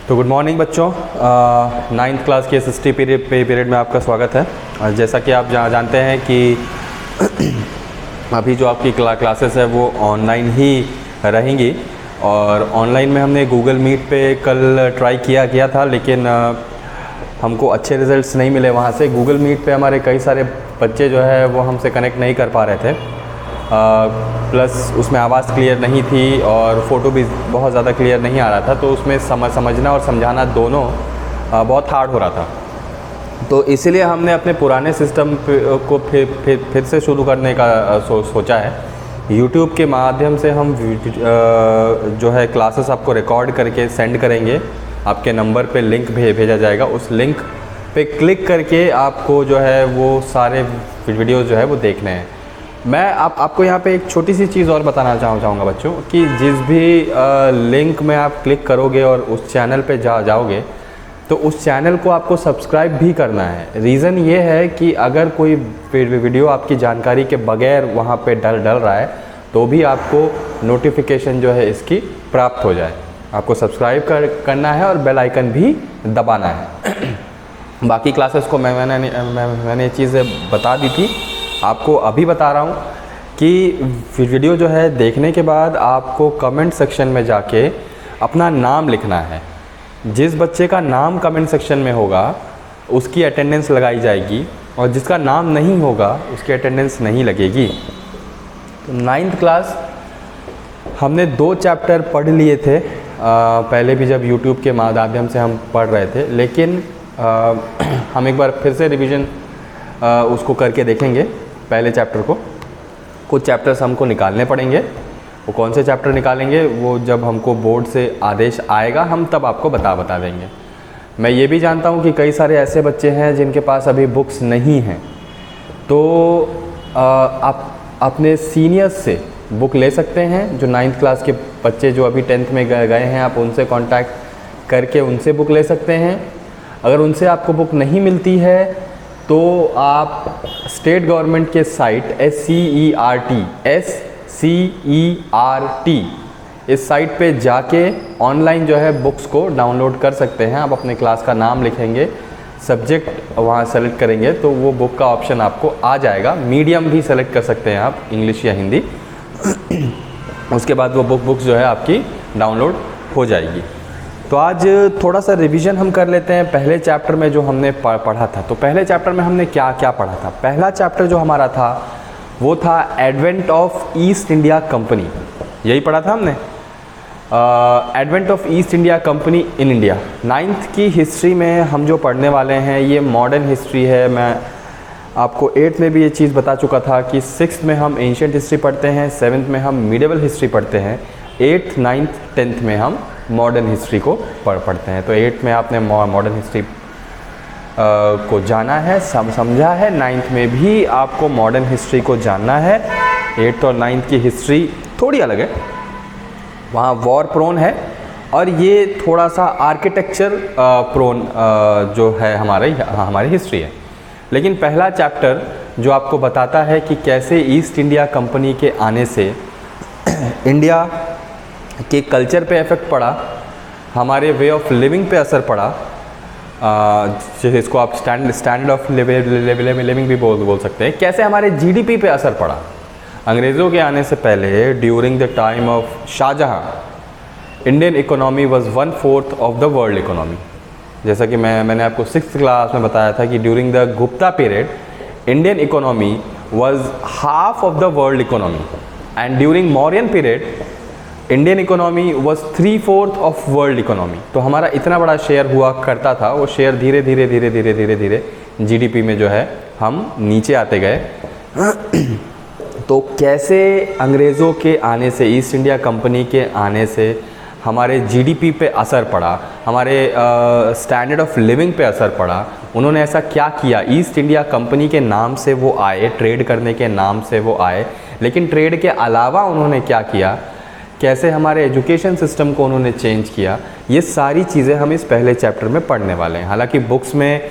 तो good morning बच्चों, ninth class के SST पीरियड में आपका स्वागत है। जैसा कि आप जानते हैं कि अभी जो आपकी क्लासेस है वो ऑनलाइन ही रहेंगी और ऑनलाइन में हमने गूगल मीट पे कल ट्राई किया था, लेकिन हमको अच्छे रिजल्ट्स नहीं मिले वहाँ से। गूगल मीट पे हमारे कई सारे बच्चे जो है वो हमसे कनेक्ट नहीं कर पा रहे थे, प्लस उसमें आवाज़ क्लियर नहीं थी और फ़ोटो भी बहुत ज़्यादा क्लियर नहीं आ रहा था, तो उसमें समझना और समझाना दोनों बहुत हार्ड हो रहा था। तो इसीलिए हमने अपने पुराने सिस्टम को फिर से शुरू करने का सोचा है। YouTube के माध्यम से हम जो है क्लासेस आपको रिकॉर्ड करके सेंड करेंगे, आपके नंबर पे लिंक भेजा जाएगा। उस लिंक पे क्लिक करके आपको जो है वो सारे वीडियोज़ जो है वो देखने हैं। मैं आपको यहाँ पे एक छोटी सी चीज़ और बताना चाहूँगा बच्चों कि जिस भी लिंक में आप क्लिक करोगे और उस चैनल पे जाओगे तो उस चैनल को आपको सब्सक्राइब भी करना है। रीज़न ये है कि अगर कोई वीडियो आपकी जानकारी के बगैर वहाँ पे डल रहा है तो भी आपको नोटिफिकेशन जो है इसकी प्राप्त हो जाए। आपको सब्सक्राइब करना है और बेल आइकन भी दबाना है। बाकी क्लासेस को मैंने ये चीज़ें बता दी थी, आपको अभी बता रहा हूँ कि वीडियो जो है देखने के बाद आपको कमेंट सेक्शन में जाके अपना नाम लिखना है। जिस बच्चे का नाम कमेंट सेक्शन में होगा उसकी अटेंडेंस लगाई जाएगी और जिसका नाम नहीं होगा उसकी अटेंडेंस नहीं लगेगी। तो नाइन्थ क्लास हमने 2 चैप्टर पढ़ लिए थे पहले भी, जब YouTube के माध्यम से हम पढ़ रहे थे, लेकिन हम एक बार फिर से रिवीजन उसको करके देखेंगे। पहले चैप्टर को कुछ चैप्टर्स हमको निकालने पड़ेंगे। वो कौन से चैप्टर निकालेंगे वो जब हमको बोर्ड से आदेश आएगा हम तब आपको बता देंगे। मैं ये भी जानता हूँ कि कई सारे ऐसे बच्चे हैं जिनके पास अभी बुक्स नहीं हैं, तो आप अपने सीनियर्स से बुक ले सकते हैं। जो 9th क्लास के बच्चे जो अभी 10th में गए हैं, आप उनसे कांटेक्ट करके उनसे बुक ले सकते हैं। अगर उनसे आपको बुक नहीं मिलती है तो आप स्टेट गवर्नमेंट के साइट SCERT इस साइट पे जाके ऑनलाइन जो है बुक्स को डाउनलोड कर सकते हैं। आप अपने क्लास का नाम लिखेंगे, सब्जेक्ट वहाँ सेलेक्ट करेंगे तो वो बुक का ऑप्शन आपको आ जाएगा। मीडियम भी सेलेक्ट कर सकते हैं आप, इंग्लिश या हिंदी। उसके बाद वो बुक्स जो है आपकी डाउनलोड हो जाएगी। तो आज थोड़ा सा रिवीजन हम कर लेते हैं पहले चैप्टर में जो हमने पढ़ा था। तो पहले चैप्टर में हमने क्या क्या पढ़ा था। पहला चैप्टर जो हमारा था वो था advent of east India company, यही पढ़ा था हमने। Advent of east India company in India. 9th की हिस्ट्री में हम जो पढ़ने वाले हैं ये मॉडर्न हिस्ट्री है। मैं आपको 8th में भी ये चीज़ बता चुका था कि 6th में हम एंशिएंट हिस्ट्री पढ़ते हैं, 7th में हम मिडिवल हिस्ट्री पढ़ते हैं, 8th, 9th, 10th में हम मॉडर्न हिस्ट्री को पढ़ते हैं। तो 8th में आपने मॉडर्न हिस्ट्री को जाना है, समझा है। 9th में भी आपको मॉडर्न हिस्ट्री को जानना है। 8th और 9th की हिस्ट्री थोड़ी अलग है, वहाँ वॉर प्रोन है और ये थोड़ा सा आर्किटेक्चर प्रोन जो है हमारी हिस्ट्री है। लेकिन पहला चैप्टर जो आपको बताता है कि कैसे ईस्ट इंडिया कंपनी के आने से इंडिया के कल्चर पे इफ़ेक्ट पड़ा, हमारे वे ऑफ लिविंग पे असर पड़ा, जिसको आप स्टैंडर्ड ऑफ लिविंग भी बोल सकते हैं। कैसे हमारे GDP पे असर पड़ा। अंग्रेज़ों के आने से पहले during the time of Shahjahan Indian economy was 1/4 of the world economy. जैसा कि मैंने आपको 6th क्लास में बताया था कि during the Gupta period Indian economy was half of the world economy and during Mauryan period Indian economy was 3/4 of world economy. तो हमारा इतना बड़ा शेयर हुआ करता था, वो शेयर धीरे धीरे GDP में जो है हम नीचे आते गए। तो कैसे अंग्रेज़ों के आने से, ईस्ट इंडिया कंपनी के आने से हमारे GDP पे असर पड़ा, हमारे स्टैंडर्ड ऑफ लिविंग पे असर पड़ा। उन्होंने ऐसा क्या किया। ईस्ट इंडिया कंपनी के नाम से वो आए, ट्रेड करने के नाम से वो आए, लेकिन ट्रेड के अलावा उन्होंने क्या किया, कैसे हमारे एजुकेशन सिस्टम को उन्होंने चेंज किया, ये सारी चीज़ें हम इस पहले चैप्टर में पढ़ने वाले हैं। हालांकि बुक्स में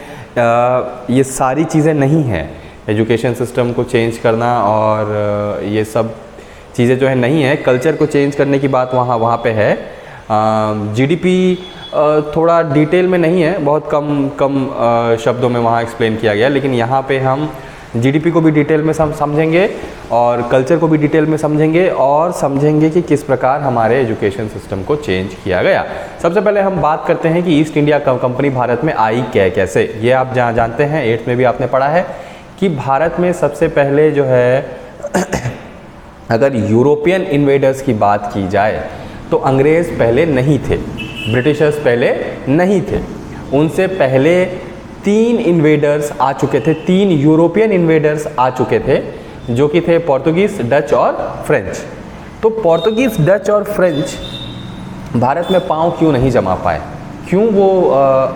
ये सारी चीज़ें नहीं हैं, एजुकेशन सिस्टम को चेंज करना और ये सब चीज़ें जो है नहीं है। कल्चर को चेंज करने की बात वहाँ पे है। GDP थोड़ा डिटेल में नहीं है, बहुत कम शब्दों में वहाँ एक्सप्लेन किया गया, लेकिन यहाँ पे हम जीडीपी को भी डिटेल में समझेंगे और कल्चर को भी डिटेल में समझेंगे और समझेंगे कि किस प्रकार हमारे एजुकेशन सिस्टम को चेंज किया गया। सबसे पहले हम बात करते हैं कि ईस्ट इंडिया कंपनी भारत में आई कैसे। ये आप जानते हैं, 8th में भी आपने पढ़ा है कि भारत में सबसे पहले जो है अगर यूरोपियन इन्वेडर्स की बात की जाए तो अंग्रेज़ पहले नहीं थे, ब्रिटिशर्स पहले नहीं थे। उनसे पहले 3 इन्वेडर्स आ चुके थे, 3 यूरोपियन इन्वेडर्स आ चुके थे, जो कि थे पोर्तुगीज़, डच और फ्रेंच। तो पोर्तुगीज़, डच और फ्रेंच भारत में पाँव क्यों नहीं जमा पाए, क्यों वो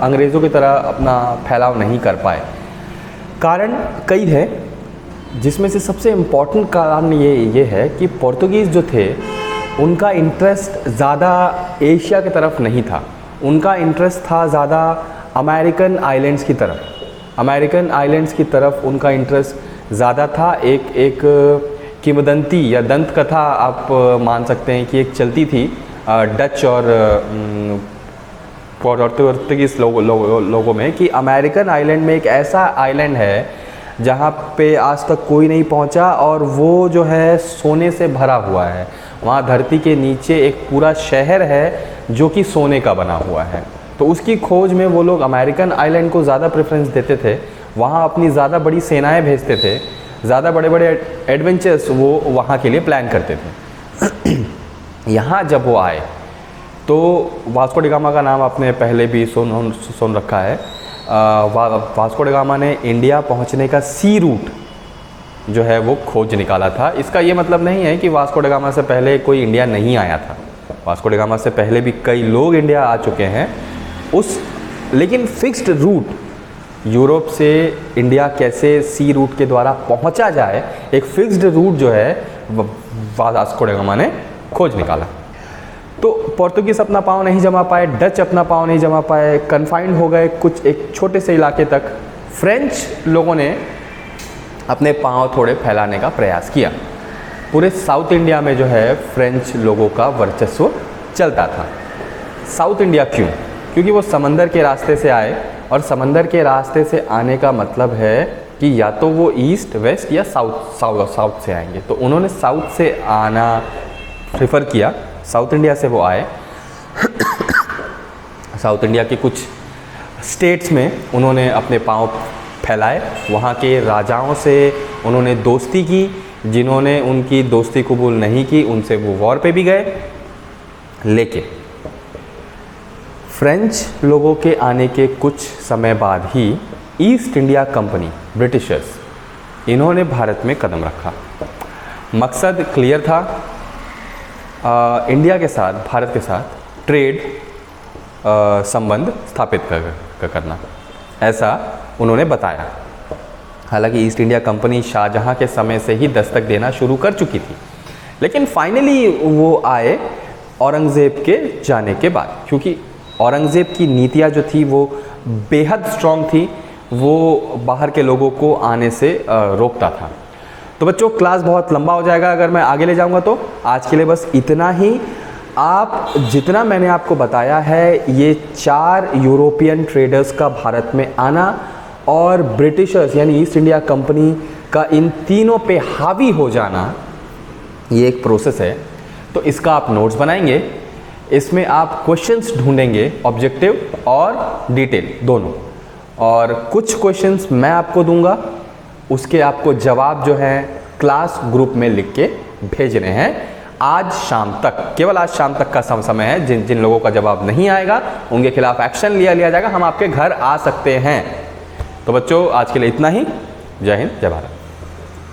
अंग्रेज़ों की तरह अपना फैलाव नहीं कर पाए? कारण कई है, जिसमें से सबसे इम्पॉर्टेंट कारण ये है कि पोर्तुगीज़ जो थे उनका इंटरेस्ट ज़्यादा एशिया की तरफ नहीं था, उनका इंटरेस्ट था ज़्यादा अमेरिकन आइलैंड्स की तरफ। अमेरिकन आइलैंड्स की तरफ उनका इंटरेस्ट ज़्यादा था। एक किंवदंती या दंत कथा आप मान सकते हैं कि एक चलती थी डच और पोर्तुगीज़ लोगों में कि अमेरिकन आइलैंड में एक ऐसा आइलैंड है जहाँ पे आज तक कोई नहीं पहुँचा और वो जो है सोने से भरा हुआ है। वहाँ धरती के नीचे एक पूरा शहर है जो कि सोने का बना हुआ है। तो उसकी खोज में वो लोग अमेरिकन आइलैंड को ज़्यादा प्रेफरेंस देते थे, वहाँ अपनी ज़्यादा बड़ी सेनाएं भेजते थे, ज़्यादा बड़े बड़े एडवेंचर्स वो वहाँ के लिए प्लान करते थे। यहाँ जब वो आए तो वास्को डी गामा का नाम आपने पहले भी सुन रखा है। वास्को डी गामा ने इंडिया पहुँचने का सी रूट जो है वो खोज निकाला था। इसका ये मतलब नहीं है कि वास्को डी गामा से पहले कोई इंडिया नहीं आया था, वास्को डी गामा से पहले भी कई लोग इंडिया आ चुके हैं लेकिन फिक्स्ड रूट यूरोप से इंडिया कैसे सी रूट के द्वारा पहुंचा जाए, एक फिक्स्ड रूट जो है वास्को डी गामा ने खोज निकाला। तो पोर्तुगीज़ अपना पाँव नहीं जमा पाए, डच अपना पाँव नहीं जमा पाए, कन्फाइंड हो गए कुछ एक छोटे से इलाके तक। फ्रेंच लोगों ने अपने पाँव थोड़े फैलाने का प्रयास किया। पूरे साउथ इंडिया में जो है फ्रेंच लोगों का वर्चस्व चलता था। साउथ इंडिया क्यों? क्योंकि वो समंदर के रास्ते से आए और समंदर के रास्ते से आने का मतलब है कि या तो वो ईस्ट, वेस्ट या साउथ से आएंगे। तो उन्होंने साउथ से आना प्रेफर किया, साउथ इंडिया से वो आए। साउथ इंडिया के कुछ स्टेट्स में उन्होंने अपने पाँव फैलाए, वहाँ के राजाओं से उन्होंने दोस्ती की, जिन्होंने उनकी दोस्ती कबूल नहीं की उनसे वो वॉर पे भी गए। लेकिन फ्रेंच लोगों के आने के कुछ समय बाद ही ईस्ट इंडिया कंपनी, ब्रिटिशर्स, इन्होंने भारत में कदम रखा। मकसद क्लियर था, इंडिया के साथ, भारत के साथ ट्रेड संबंध स्थापित करना, ऐसा उन्होंने बताया। हालांकि ईस्ट इंडिया कंपनी शाहजहां के समय से ही दस्तक देना शुरू कर चुकी थी, लेकिन फाइनली वो आए औरंगज़ेब के जाने के बाद, क्योंकि औरंगज़ेब की नीतियाँ जो थी वो बेहद स्ट्रॉन्ग थी, वो बाहर के लोगों को आने से रोकता था। तो बच्चों क्लास बहुत लंबा हो जाएगा अगर मैं आगे ले जाऊंगा, तो आज के लिए बस इतना ही। आप जितना मैंने आपको बताया है, ये 4 यूरोपियन ट्रेडर्स का भारत में आना और ब्रिटिशर्स यानी ईस्ट इंडिया कंपनी का इन तीनों पे हावी हो जाना, ये एक प्रोसेस है। तो इसका आप नोट्स बनाएंगे, इसमें आप क्वेश्चंस ढूंढेंगे, ऑब्जेक्टिव और डिटेल दोनों, और कुछ क्वेश्चंस मैं आपको दूंगा, उसके आपको जवाब जो है क्लास ग्रुप में लिख के भेजने हैं आज शाम तक। केवल आज शाम तक का समय है। जिन लोगों का जवाब नहीं आएगा उनके खिलाफ एक्शन लिया जाएगा, हम आपके घर आ सकते हैं। तो बच्चों आज के लिए इतना ही। जय हिंद, जय भारत।